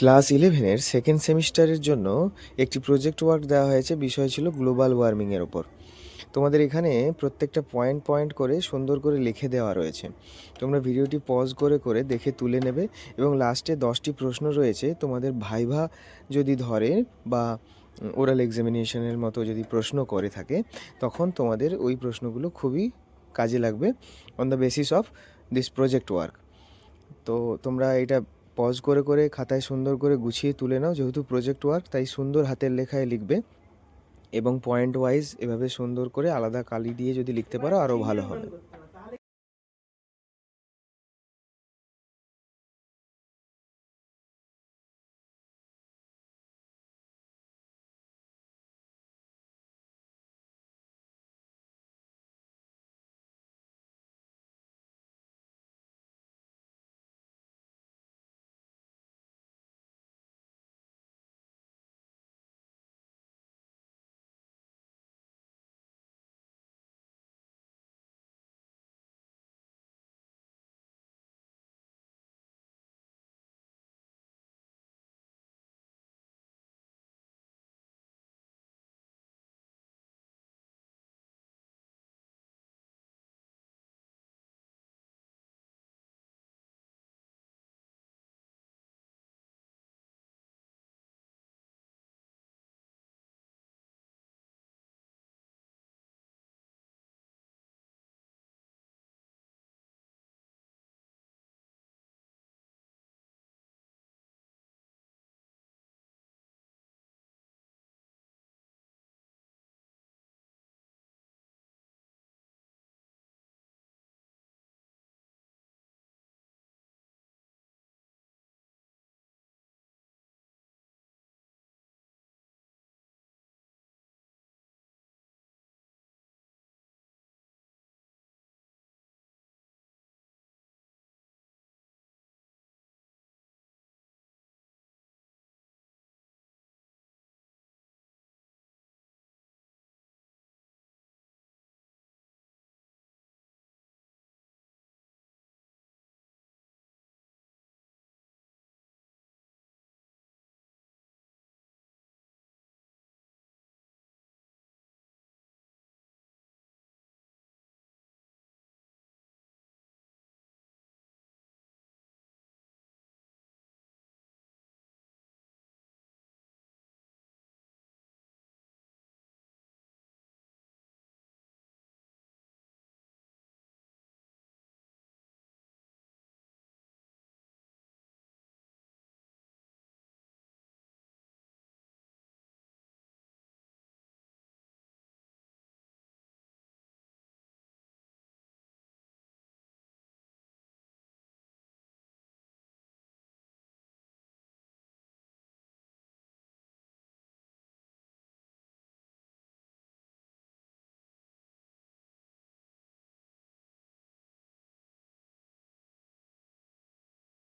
Class 11-এর second সেমিস্টারের জন্য একটি প্রজেক্ট ওয়ার্ক দেওয়া হয়েছে। বিষয় ছিল গ্লোবাল ওয়ার্মিংয়ের ওপর। তোমাদের এখানে প্রত্যেকটা পয়েন্ট পয়েন্ট করে সুন্দর করে লিখে দেওয়া রয়েছে। তোমরা ভিডিওটি পজ করে করে দেখে তুলে নেবে এবং লাস্টে 10টি প্রশ্ন রয়েছে। তোমাদের ভাইভা যদি ধরে বা ওরাল এক্সামিনেশনের মতো যদি প্রশ্ন করে থাকে, তখন তোমাদের ওই প্রশ্নগুলো খুবই কাজে লাগবে on the basis of this project work. তো তোমরা এটা পজ করে করে খাতায় সুন্দর করে গুছিয়ে তুলে নাও। যেহেতু প্রজেক্ট ওয়ার্ক, তাই সুন্দর হাতের লেখায় লিখবে এবং পয়েন্ট ওয়াইজ এভাবে সুন্দর করে আলাদা কালি দিয়ে যদি লিখতে পারো আরও ভালো হবে।